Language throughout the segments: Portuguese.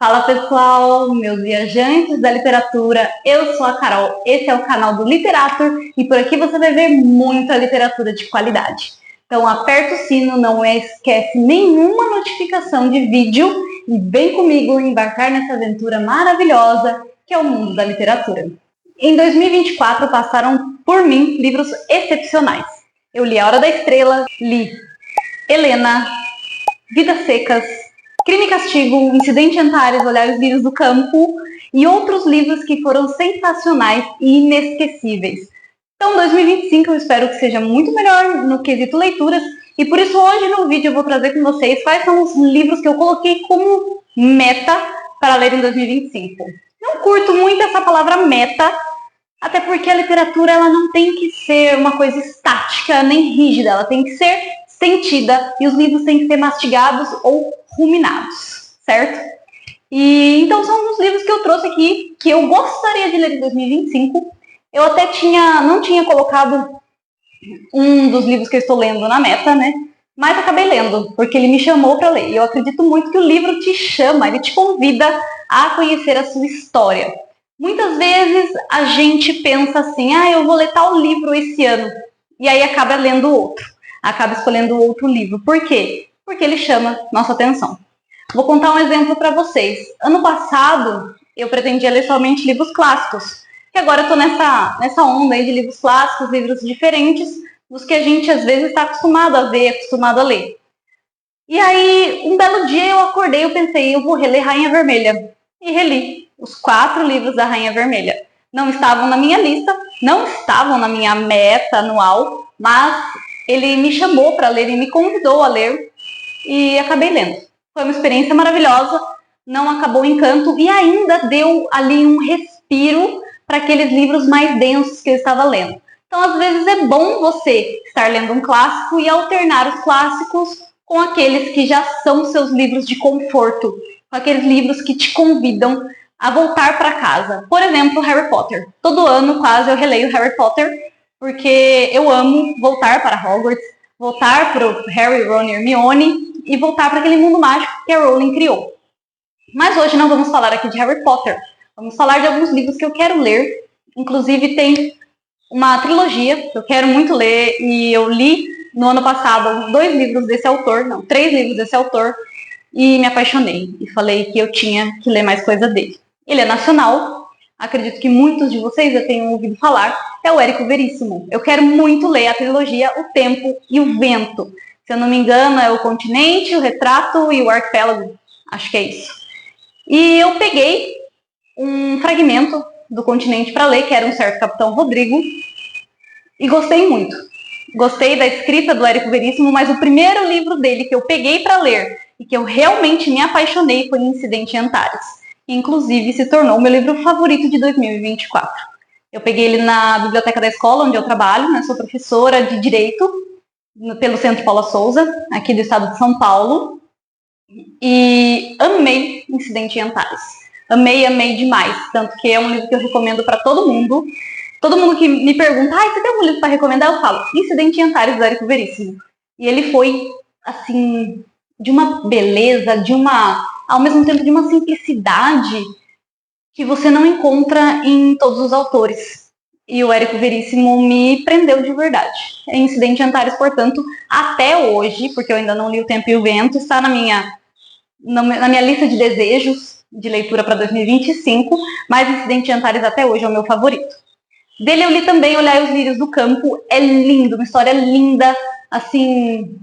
Fala pessoal, meus viajantes da literatura, eu sou a Carol, esse é o canal do Literatur e por aqui você vai ver muita literatura de qualidade. Então aperta o sino, não esquece nenhuma notificação de vídeo e vem comigo embarcar nessa aventura maravilhosa que é o mundo da literatura. Em 2024 passaram por mim livros excepcionais. Eu li A Hora da Estrela, li Helena, Vidas Secas, Crime e Castigo, Incidente em Antares, Olhar os Lírios do Campo e outros livros que foram sensacionais e inesquecíveis. Então, 2025 eu espero que seja muito melhor no quesito leituras e por isso hoje no vídeo eu vou trazer com vocês quais são os livros que eu coloquei como meta para ler em 2025. Não curto muito essa palavra meta, até porque a literatura ela não tem que ser uma coisa estática nem rígida, ela tem que ser sentida e os livros têm que ser mastigados ou ruminados, certo? E então são alguns livros que eu trouxe aqui que eu gostaria de ler em 2025. Eu até não tinha colocado um dos livros que eu estou lendo na meta, né? Mas acabei lendo, porque ele me chamou para ler. E eu acredito muito que o livro te chama, ele te convida a conhecer a sua história. Muitas vezes a gente pensa assim, eu vou ler tal livro esse ano, e aí acaba lendo outro, acaba escolhendo outro livro. Por quê? Porque ele chama nossa atenção. Vou contar um exemplo para vocês. Ano passado, eu pretendia ler somente livros clássicos, e agora eu estou nessa onda aí de livros clássicos, livros diferentes, dos que a gente às vezes está acostumado a ver, acostumado a ler. E aí, um belo dia eu acordei e pensei, eu vou reler Rainha Vermelha. E reli os 4 livros da Rainha Vermelha. Não estavam na minha lista, não estavam na minha meta anual, mas ele me chamou para ler e me convidou a ler e acabei lendo. Foi uma experiência maravilhosa, não acabou o encanto e ainda deu ali um respiro para aqueles livros mais densos que eu estava lendo. Então, às vezes é bom você estar lendo um clássico e alternar os clássicos com aqueles que já são seus livros de conforto, com aqueles livros que te convidam a voltar para casa. Por exemplo, Harry Potter. Todo ano quase eu releio Harry Potter, porque eu amo voltar para Hogwarts, voltar para o Harry, Ron e Hermione e voltar para aquele mundo mágico que a Rowling criou. Mas hoje não vamos falar aqui de Harry Potter, vamos falar de alguns livros que eu quero ler. Inclusive tem uma trilogia que eu quero muito ler e eu li no ano passado 3 livros desse autor e me apaixonei e falei que eu tinha que ler mais coisa dele. Ele é nacional, acredito que muitos de vocês já tenham ouvido falar, é o Érico Veríssimo. Eu quero muito ler a trilogia O Tempo e o Vento. Se eu não me engano, é o Continente, o Retrato e o Arquipélago. Acho que é isso. E eu peguei um fragmento do Continente para ler, que era um certo Capitão Rodrigo, e gostei muito. Gostei da escrita do Érico Veríssimo, mas o primeiro livro dele que eu peguei para ler e que eu realmente me apaixonei foi Incidente em Antares. Inclusive, se tornou o meu livro favorito de 2024. Eu peguei ele na biblioteca da escola onde eu trabalho, né? Sou professora de Direito pelo Centro Paula Souza, aqui do estado de São Paulo, e amei Incidente em Antares. Amei demais, tanto que é um livro que eu recomendo para todo mundo. Todo mundo que me pergunta, você tem algum livro para recomendar? Eu falo, Incidente em Antares, do Érico Veríssimo. E ele foi, assim, de uma beleza, ao mesmo tempo de uma simplicidade que você não encontra em todos os autores. E o Érico Veríssimo me prendeu de verdade. Incidente em Antares, portanto, até hoje, porque eu ainda não li O Tempo e o Vento, está na minha lista de desejos de leitura para 2025, mas Incidente em Antares até hoje é o meu favorito. Dele eu li também Olhar os Lírios do Campo, é lindo, uma história linda, assim,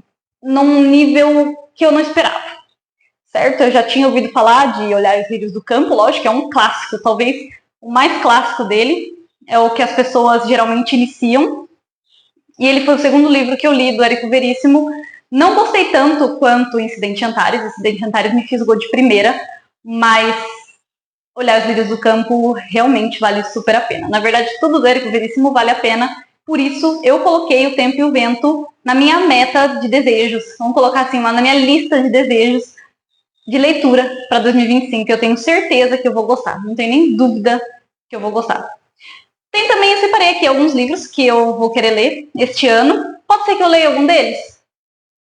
num nível que eu não esperava, certo? Eu já tinha ouvido falar de Olhar os Lírios do Campo, lógico que é um clássico, talvez o mais clássico dele, é o que as pessoas geralmente iniciam, e ele foi o segundo livro que eu li do Érico Veríssimo. Não gostei tanto quanto Incidente em Antares, Incidente em Antares me fisgou de primeira, mas Olhar os Lírios do Campo realmente vale super a pena. Na verdade, tudo do Érico Veríssimo vale a pena, por isso eu coloquei O Tempo e o Vento na minha meta de desejos. Vamos colocar assim, na minha lista de desejos de leitura para 2025. Eu tenho certeza que eu vou gostar, não tenho nem dúvida que eu vou gostar. Tem também, eu separei aqui alguns livros que eu vou querer ler este ano. Pode ser que eu leia algum deles?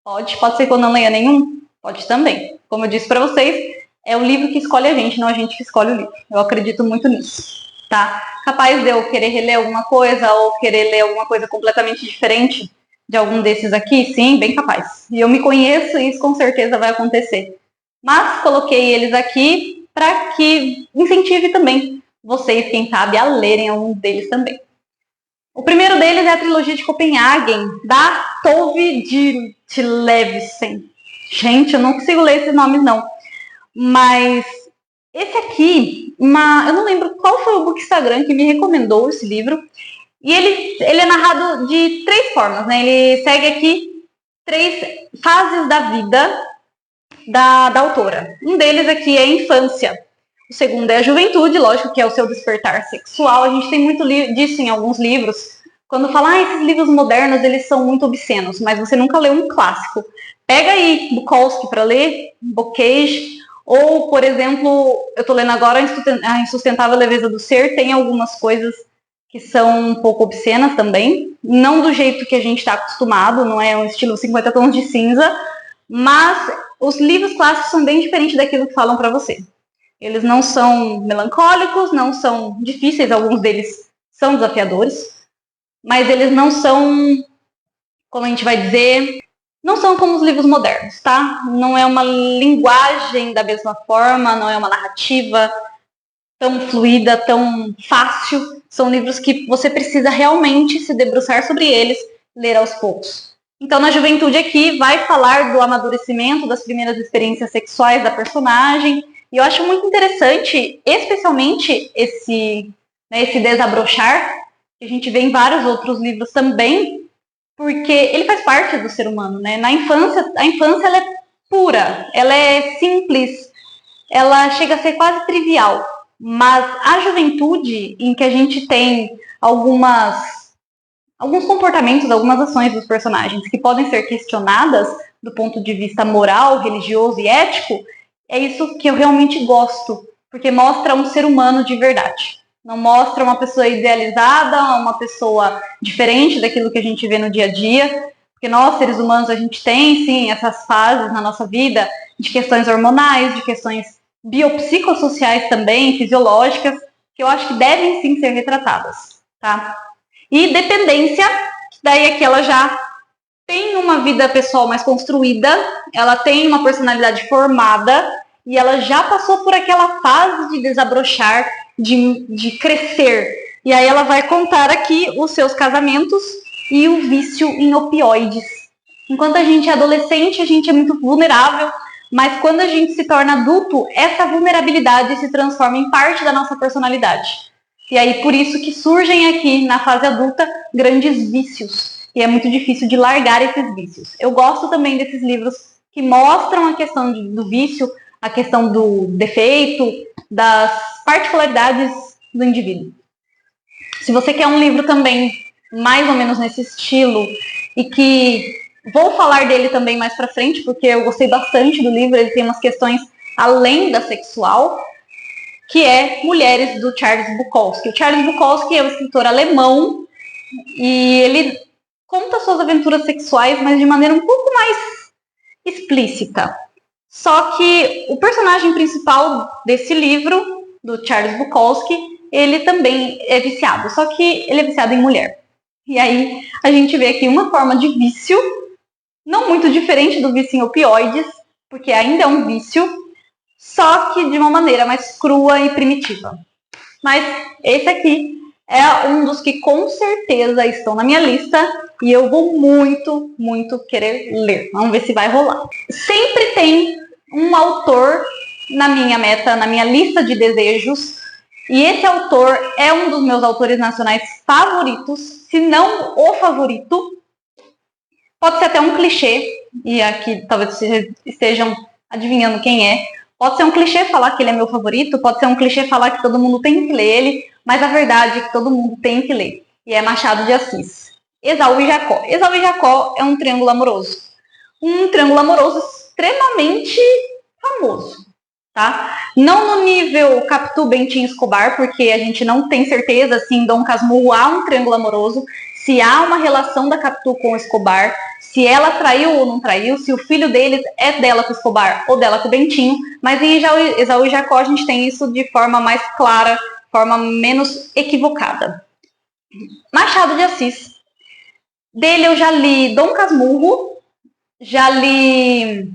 Pode ser que eu não leia nenhum? Pode também. Como eu disse para vocês, É o livro que escolhe a gente, não a gente que escolhe o livro. Eu acredito muito nisso, tá? Capaz de eu querer reler alguma coisa ou querer ler alguma coisa completamente diferente de algum desses aqui? Sim, bem capaz. E eu me conheço e isso com certeza vai acontecer. Mas coloquei eles aqui para que incentive também vocês, quem sabe, a lerem alguns deles também. O primeiro deles é a trilogia de Copenhagen, da Tove Ditlevsen. Gente, eu não consigo ler esses nomes, não. Mas esse aqui, eu não lembro qual foi o Bookstagram que me recomendou esse livro. E ele é narrado de 3 formas, né? Ele segue aqui 3 fases da vida da autora. Um deles aqui é a infância. O segundo é a juventude, lógico que é o seu despertar sexual. A gente tem muito disso em alguns livros. Quando fala, esses livros modernos, eles são muito obscenos, mas você nunca leu um clássico. Pega aí Bukowski para ler, Bocage, ou, por exemplo, eu estou lendo agora A Insustentável Leveza do Ser, tem algumas coisas que são um pouco obscenas também, não do jeito que a gente está acostumado, não é um estilo 50 tons de cinza, mas os livros clássicos são bem diferentes daquilo que falam para você. Eles não são melancólicos, não são difíceis, alguns deles são desafiadores, mas eles não são, como a gente vai dizer, não são como os livros modernos, tá? Não é uma linguagem da mesma forma, não é uma narrativa tão fluida, tão fácil. São livros que você precisa realmente se debruçar sobre eles, ler aos poucos. Então, na juventude aqui, vai falar do amadurecimento, das primeiras experiências sexuais da personagem. E eu acho muito interessante, especialmente esse desabrochar, que a gente vê em vários outros livros também, porque ele faz parte do ser humano, né? Na infância, a infância ela é pura, ela é simples, ela chega a ser quase trivial. Mas a juventude, em que a gente tem alguns comportamentos, algumas ações dos personagens que podem ser questionadas do ponto de vista moral, religioso e ético, é isso que eu realmente gosto, porque mostra um ser humano de verdade. Não mostra uma pessoa idealizada, uma pessoa diferente daquilo que a gente vê no dia a dia, porque nós, seres humanos, a gente tem, sim, essas fases na nossa vida de questões hormonais, de questões biopsicossociais também, fisiológicas, que eu acho que devem, sim, ser retratadas, tá? E dependência, daí aqui ela já tem uma vida pessoal mais construída, ela tem uma personalidade formada e ela já passou por aquela fase de desabrochar, de crescer. E aí ela vai contar aqui os seus casamentos e o vício em opioides. Enquanto a gente é adolescente, a gente é muito vulnerável, mas quando a gente se torna adulto, essa vulnerabilidade se transforma em parte da nossa personalidade. E aí por isso que surgem aqui na fase adulta grandes vícios. E é muito difícil de largar esses vícios. Eu gosto também desses livros que mostram a questão do vício, a questão do defeito, das particularidades do indivíduo. Se você quer um livro também mais ou menos nesse estilo e que vou falar dele também mais pra frente, porque eu gostei bastante do livro, ele tem umas questões além da sexual, que é Mulheres, do Charles Bukowski. O Charles Bukowski é um escritor alemão e ele conta suas aventuras sexuais, mas de maneira um pouco mais explícita. Só que o personagem principal desse livro, do Charles Bukowski, ele também é viciado, só que ele é viciado em mulher. E aí a gente vê aqui uma forma de vício, não muito diferente do vício em opioides, porque ainda é um vício, só que de uma maneira mais crua e primitiva. Mas esse aqui é um dos que com certeza estão na minha lista e eu vou muito, muito querer ler. Vamos ver se vai rolar. Sempre tem um autor na minha meta, na minha lista de desejos, e esse autor é um dos meus autores nacionais favoritos, se não o favorito. Pode ser até um clichê, e aqui talvez vocês estejam adivinhando quem é. Pode ser um clichê falar que ele é meu favorito, pode ser um clichê falar que todo mundo tem que ler ele, mas a verdade é que todo mundo tem que ler. E é Machado de Assis. Esaú e Jacó. Esaú e Jacó é um triângulo amoroso. Um triângulo amoroso extremamente famoso, tá? Não no nível Capitu, Bentinho, Escobar, porque a gente não tem certeza se em Dom Casmurro há um triângulo amoroso, se há uma relação da Capitu com o Escobar, se ela traiu ou não traiu, se o filho deles é dela com o Escobar ou dela com o Bentinho, mas em Esaú e Jacó a gente tem isso de forma mais clara, forma menos equivocada. Machado de Assis. Dele eu já li Dom Casmurro, já li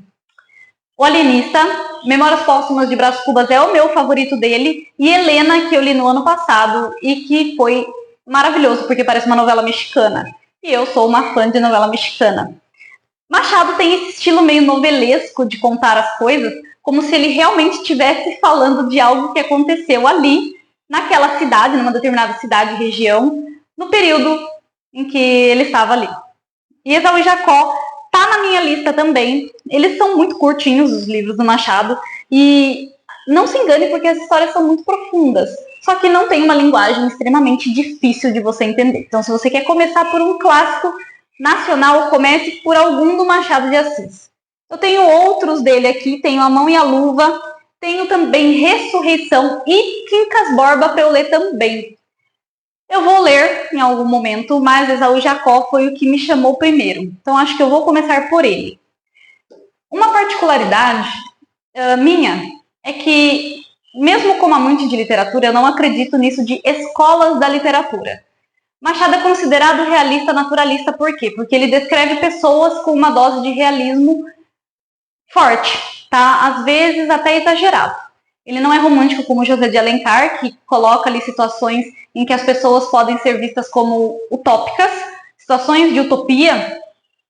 O Alienista, Memórias Póstumas de Brás Cubas é o meu favorito dele, e Helena, que eu li no ano passado e que foi maravilhoso, porque parece uma novela mexicana. E eu sou uma fã de novela mexicana. Machado tem esse estilo meio novelesco de contar as coisas, como se ele realmente estivesse falando de algo que aconteceu ali, naquela cidade, numa determinada cidade, região, no período em que ele estava ali. E Esaú e Jacó tá na minha lista também. Eles são muito curtinhos, os livros do Machado, e não se engane porque as histórias são muito profundas, só que não tem uma linguagem extremamente difícil de você entender. Então, se você quer começar por um clássico nacional, comece por algum do Machado de Assis. Eu tenho outros dele aqui, tenho A Mão e a Luva, tenho também Ressurreição e Quincas Borba para eu ler também. Eu vou ler em algum momento, mas Esaú e Jacó foi o que me chamou primeiro. Então, acho que eu vou começar por ele. Uma particularidade minha é que, mesmo como amante de literatura, eu não acredito nisso de escolas da literatura. Machado é considerado realista naturalista por quê? Porque ele descreve pessoas com uma dose de realismo forte, tá? Às vezes até exagerado. Ele não é romântico como José de Alencar, que coloca ali situações em que as pessoas podem ser vistas como utópicas, situações de utopia,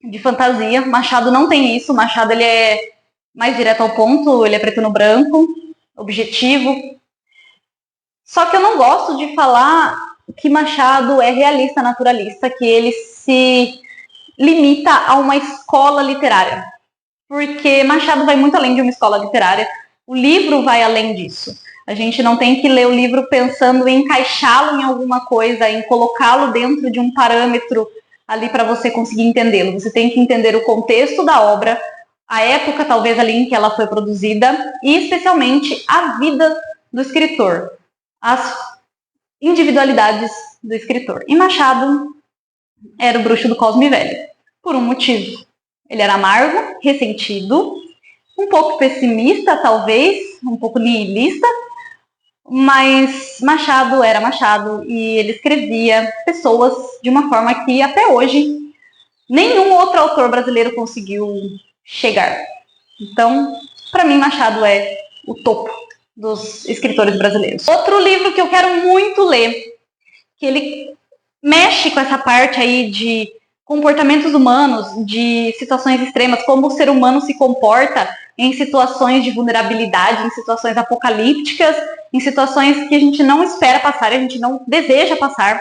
de fantasia. Machado não tem isso. Machado ele é mais direto ao ponto, ele é preto no branco, objetivo. Só que eu não gosto de falar que Machado é realista naturalista, que ele se limita a uma escola literária. Porque Machado vai muito além de uma escola literária. O livro vai além disso. A gente não tem que ler o livro pensando em encaixá-lo em alguma coisa, em colocá-lo dentro de um parâmetro ali para você conseguir entendê-lo. Você tem que entender o contexto da obra, a época talvez ali em que ela foi produzida e especialmente a vida do escritor, as individualidades do escritor. E Machado era o bruxo do Cosme Velho, por um motivo. Ele era amargo, ressentido, um pouco pessimista, talvez, um pouco nihilista, mas Machado era Machado e ele escrevia pessoas de uma forma que até hoje nenhum outro autor brasileiro conseguiu chegar. Então, para mim, Machado é o topo dos escritores brasileiros. Outro livro que eu quero muito ler, que ele mexe com essa parte aí de comportamentos humanos, de situações extremas, como o ser humano se comporta em situações de vulnerabilidade, em situações apocalípticas, em situações que a gente não espera passar, a gente não deseja passar,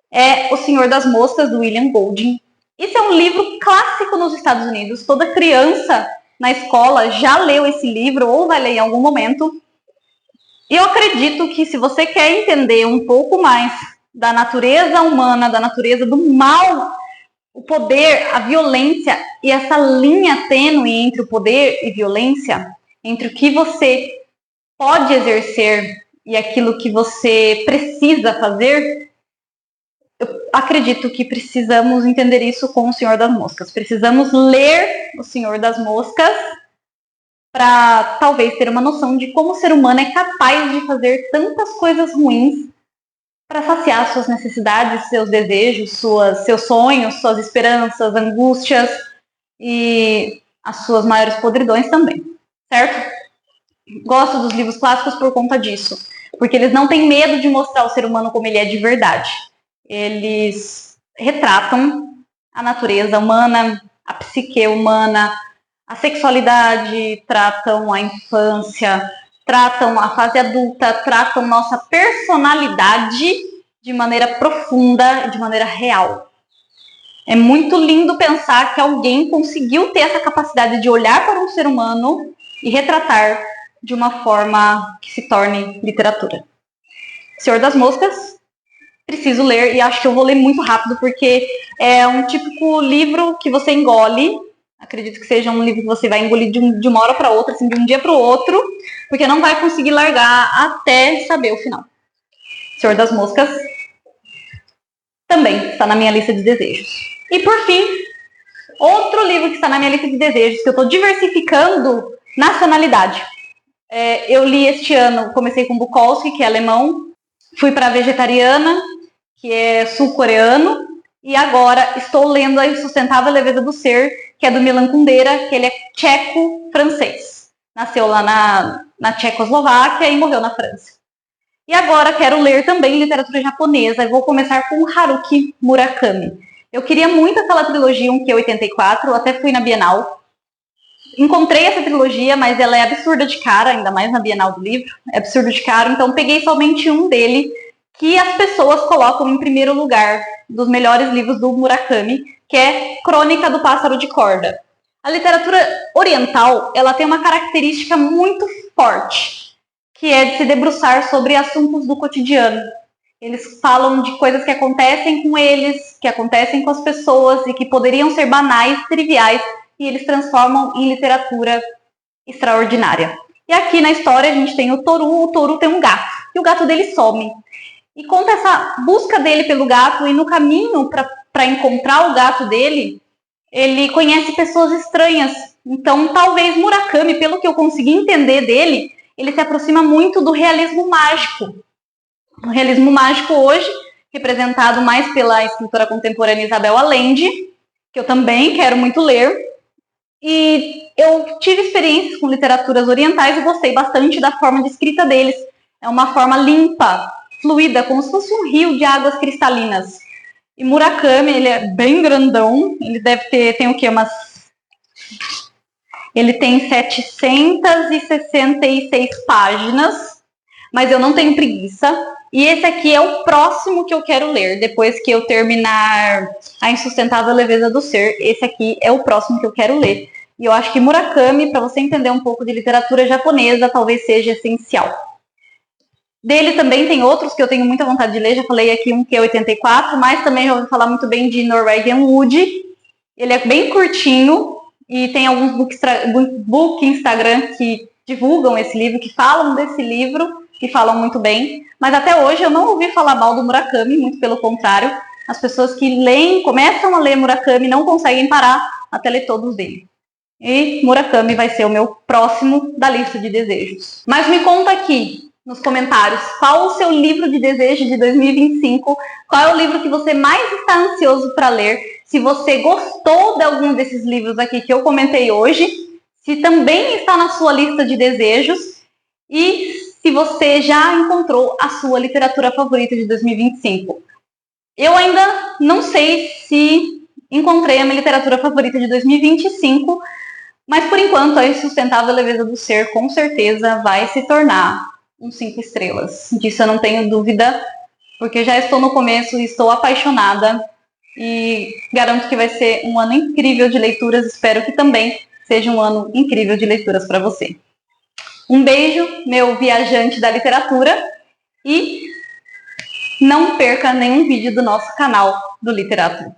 é O Senhor das Moscas, do William Golding. Esse é um livro clássico nos Estados Unidos. Toda criança na escola já leu esse livro ou vai ler em algum momento. E eu acredito que se você quer entender um pouco mais da natureza humana, da natureza do mal, o poder, a violência e essa linha tênue entre o poder e violência, entre o que você pode exercer e aquilo que você precisa fazer, eu acredito que precisamos entender isso com O Senhor das Moscas. Precisamos ler O Senhor das Moscas para talvez ter uma noção de como o ser humano é capaz de fazer tantas coisas ruins para saciar suas necessidades, seus desejos, seus sonhos, suas esperanças, angústias e as suas maiores podridões também, certo? Gosto dos livros clássicos por conta disso, porque eles não têm medo de mostrar o ser humano como ele é de verdade. Eles retratam a natureza humana, a psique humana, a sexualidade, tratam a infância, tratam a fase adulta, tratam nossa personalidade de maneira profunda, de maneira real. É muito lindo pensar que alguém conseguiu ter essa capacidade de olhar para um ser humano e retratar de uma forma que se torne literatura. Senhor das Moscas, preciso ler e acho que eu vou ler muito rápido porque é um típico livro que você engole. Acredito que seja um livro que você vai engolir de uma hora para outra, assim, de um dia para o outro, porque não vai conseguir largar até saber o final. Senhor das Moscas. também está na minha lista de desejos. E por fim, outro livro que está na minha lista de desejos, que eu estou diversificando nacionalidade. Eu li este ano, comecei com Bukowski, que é alemão, fui para Vegetariana, que é sul-coreano, e agora estou lendo A Insustentável Leveza do Ser, que é do Milan Kundera, que ele é tcheco-francês. Nasceu lá na Tchecoslováquia e morreu na França. E agora quero ler também literatura japonesa, e vou começar com Haruki Murakami. Eu queria muito aquela trilogia 1Q84, até fui na Bienal. Encontrei essa trilogia, mas ela é absurda de cara, ainda mais na Bienal do livro, é absurdo de caro, então peguei somente um dele, que as pessoas colocam em primeiro lugar dos melhores livros do Murakami, que é Crônica do Pássaro de Corda. A literatura oriental, ela tem uma característica muito forte, que é de se debruçar sobre assuntos do cotidiano. Eles falam de coisas que acontecem com eles, que acontecem com as pessoas e que poderiam ser banais, triviais, e eles transformam em literatura extraordinária. E aqui na história a gente tem o Toru tem um gato, e o gato dele some. E conta essa busca dele pelo gato, e no caminho para encontrar o gato dele, ele conhece pessoas estranhas. Então, talvez Murakami, pelo que eu consegui entender dele, ele se aproxima muito do realismo mágico. O realismo mágico hoje, representado mais pela escritora contemporânea Isabel Allende, que eu também quero muito ler. E eu tive experiências com literaturas orientais e gostei bastante da forma de escrita deles. É uma forma limpa, fluida, como se fosse um rio de águas cristalinas. E Murakami, ele é bem grandão, ele deve ter, tem o quê? Ele tem 766 páginas, mas eu não tenho preguiça. E esse aqui é o próximo que eu quero ler, depois que eu terminar A Insustentável Leveza do Ser. Esse aqui é o próximo que eu quero ler. E eu acho que Murakami, para você entender um pouco de literatura japonesa, talvez seja essencial. Dele também tem outros que eu tenho muita vontade de ler, já falei aqui um que é 84, mas também já ouvi falar muito bem de Norwegian Wood. Ele é bem curtinho e tem alguns book Instagram que divulgam esse livro, que falam desse livro, que falam muito bem. Mas até hoje eu não ouvi falar mal do Murakami, muito pelo contrário. As pessoas que leem, começam a ler Murakami, não conseguem parar até ler todos dele. E Murakami vai ser o meu próximo da lista de desejos. Mas me conta aqui nos comentários qual o seu livro de desejo de 2025, qual é o livro que você mais está ansioso para ler, se você gostou de algum desses livros aqui que eu comentei hoje, se também está na sua lista de desejos e se você já encontrou a sua literatura favorita de 2025. Eu ainda não sei se encontrei a minha literatura favorita de 2025, mas por enquanto A Insustentável Leveza do Ser com certeza vai se tornar um 5 estrelas. Disso eu não tenho dúvida, porque já estou no começo e estou apaixonada e garanto que vai ser um ano incrível de leituras. Espero que também seja um ano incrível de leituras para você. Um beijo, meu viajante da literatura, e não perca nenhum vídeo do nosso canal do Literatura.